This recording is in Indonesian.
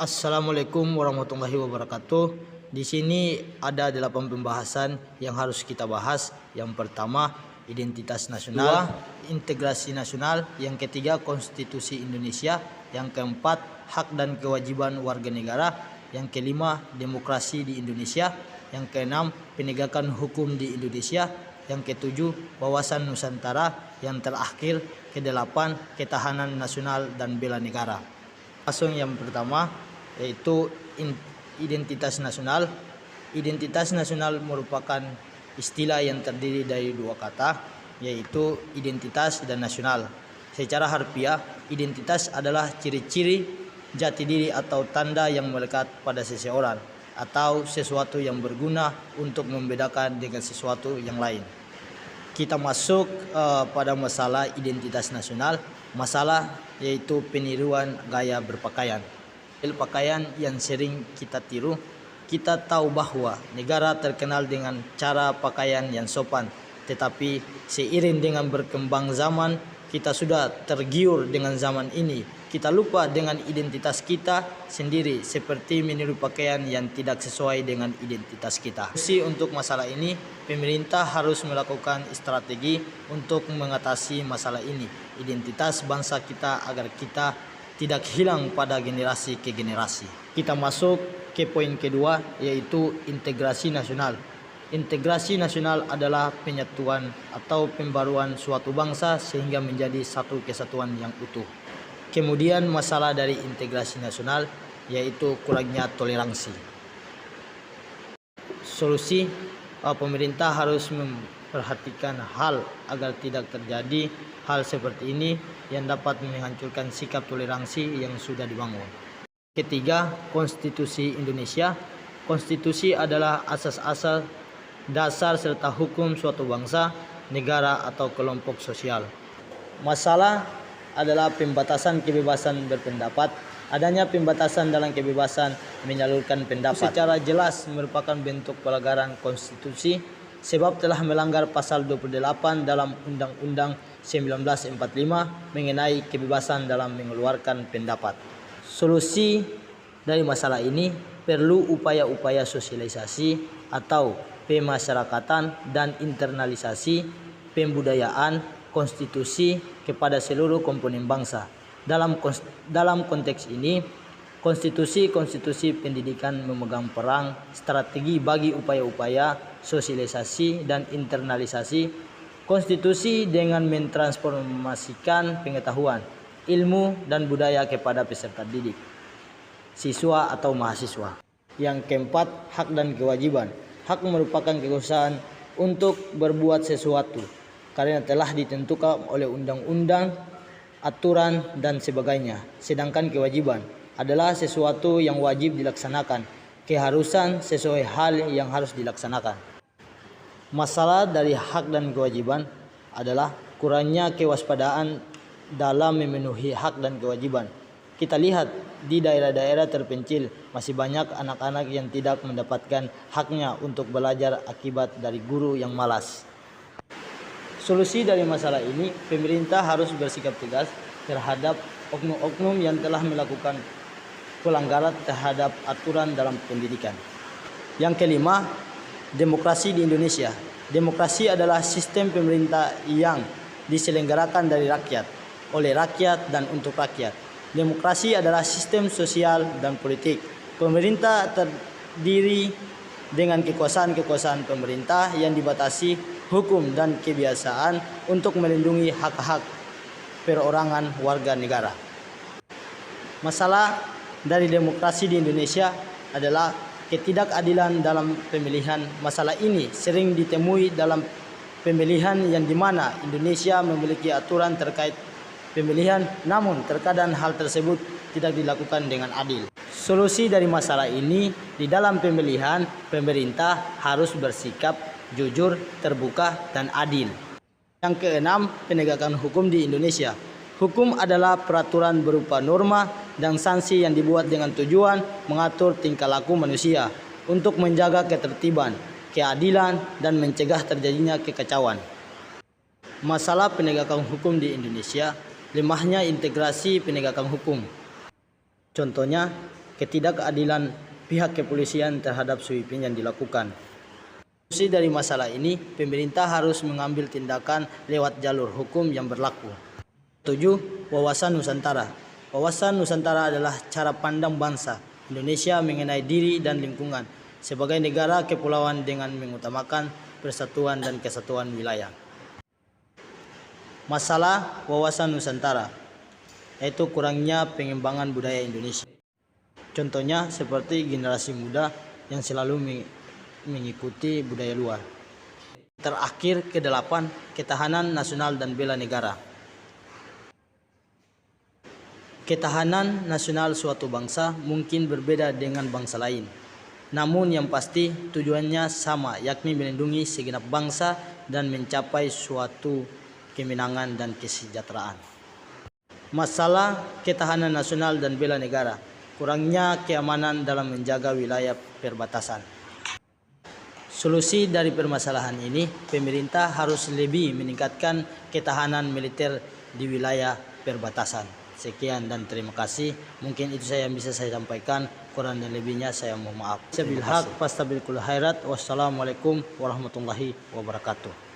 Assalamualaikum warahmatullahi wabarakatuh. Di sini ada 8 pembahasan yang harus kita bahas. Yang pertama, identitas nasional. Dua, integrasi nasional. Yang ketiga, konstitusi Indonesia. Yang keempat, hak dan kewajiban warga negara. Yang kelima, demokrasi di Indonesia. Yang keenam, penegakan hukum di Indonesia. Yang ketujuh, wawasan Nusantara. Yang terakhir, kedelapan, ketahanan nasional dan bela negara. Langsung yang pertama, yaitu identitas nasional. Identitas nasional merupakan istilah yang terdiri dari dua kata, yaitu identitas dan nasional. Secara harfiah, identitas adalah ciri-ciri jati diri atau tanda yang melekat pada seseorang atau sesuatu yang berguna untuk membedakan dengan sesuatu yang lain. Kita masuk pada masalah identitas nasional. Masalah yaitu peniruan gaya berpakaian. Pakaian yang sering kita tiru. Kita tahu bahwa negara terkenal dengan cara pakaian yang sopan, tetapi seiring dengan berkembang zaman, kita sudah tergiur dengan zaman ini. Kita lupa dengan identitas kita sendiri, seperti meniru pakaian yang tidak sesuai dengan identitas kita. Untuk masalah ini, pemerintah harus melakukan strategi untuk mengatasi masalah ini, identitas bangsa kita, agar kita tidak hilang pada generasi ke generasi. Kita masuk ke poin kedua, yaitu integrasi nasional. Integrasi nasional adalah penyatuan atau pembaruan suatu bangsa sehingga menjadi satu kesatuan yang utuh. Kemudian masalah dari integrasi nasional yaitu kurangnya toleransi. Solusi, pemerintah harus memperhatikan hal agar tidak terjadi hal seperti ini yang dapat menghancurkan sikap toleransi yang sudah dibangun. Ketiga, konstitusi Indonesia. Konstitusi adalah asas-asas dasar serta hukum suatu bangsa, negara atau kelompok sosial. Masalah adalah pembatasan kebebasan berpendapat. Adanya pembatasan dalam kebebasan menyalurkan pendapat secara jelas merupakan bentuk pelanggaran konstitusi, sebab telah melanggar pasal 28 dalam Undang-Undang 1945 mengenai kebebasan dalam mengeluarkan pendapat. Solusi dari masalah ini perlu upaya-upaya sosialisasi atau pemasyarakatan dan internalisasi pembudayaan konstitusi kepada seluruh komponen bangsa. Dalam konteks ini, konstitusi pendidikan memegang peran strategi bagi upaya-upaya sosialisasi dan internalisasi konstitusi dengan mentransformasikan pengetahuan, ilmu, dan budaya kepada peserta didik, siswa atau mahasiswa. Yang keempat, hak dan kewajiban. Hak merupakan kekuasaan untuk berbuat sesuatu karena telah ditentukan oleh undang-undang, aturan, dan sebagainya. Sedangkan kewajiban adalah sesuatu yang wajib dilaksanakan, keharusan sesuai hal yang harus dilaksanakan. Masalah dari hak dan kewajiban adalah kurangnya kewaspadaan dalam memenuhi hak dan kewajiban. Kita lihat di daerah-daerah terpencil masih banyak anak-anak yang tidak mendapatkan haknya untuk belajar akibat dari guru yang malas. Solusi dari masalah ini, pemerintah harus bersikap tegas terhadap oknum-oknum yang telah melakukan pelanggaran terhadap aturan dalam pendidikan. Yang kelima, demokrasi di Indonesia. Demokrasi adalah sistem pemerintah yang diselenggarakan dari rakyat, oleh rakyat, dan untuk rakyat. Demokrasi adalah sistem sosial dan politik. Pemerintah terdiri dengan kekuasaan-kekuasaan pemerintah yang dibatasi hukum dan kebiasaan untuk melindungi hak-hak perorangan warga negara. Masalah dari demokrasi di Indonesia adalah ketidakadilan dalam pemilihan. Masalah ini sering ditemui dalam pemilihan yang dimana Indonesia memiliki aturan terkait pemilihan, namun terkadang hal tersebut tidak dilakukan dengan adil. Solusi dari masalah ini, di dalam pemilihan, pemerintah harus bersikap jujur, terbuka, dan adil. Yang keenam, penegakan hukum di Indonesia. Hukum adalah peraturan berupa norma dan sanksi yang dibuat dengan tujuan mengatur tingkah laku manusia untuk menjaga ketertiban, keadilan, dan mencegah terjadinya kekacauan. Masalah penegakan hukum di Indonesia, lemahnya integrasi penegakan hukum. Contohnya, ketidakadilan pihak kepolisian terhadap sweeping yang dilakukan. Solusi dari masalah ini, pemerintah harus mengambil tindakan lewat jalur hukum yang berlaku. 7. Wawasan Nusantara. Wawasan Nusantara adalah cara pandang bangsa Indonesia mengenai diri dan lingkungan sebagai negara kepulauan dengan mengutamakan persatuan dan kesatuan wilayah. Masalah wawasan Nusantara yaitu kurangnya pengembangan budaya Indonesia. Contohnya seperti generasi muda yang selalu mengikuti budaya luar. Terakhir, ke-8, ketahanan nasional dan bela negara. Ketahanan nasional suatu bangsa mungkin berbeda dengan bangsa lain. Namun yang pasti tujuannya sama, yakni melindungi segenap bangsa dan mencapai suatu kemenangan dan kesejahteraan. Masalah ketahanan nasional dan bela negara. Kurangnya keamanan dalam menjaga wilayah perbatasan. Solusi dari permasalahan ini, pemerintah harus lebih meningkatkan ketahanan militer di wilayah perbatasan. Sekian dan terima kasih. Mungkin itu saya yang bisa saya sampaikan. Kurang dan lebihnya saya mohon maaf. Wassalamualaikum warahmatullahi wabarakatuh.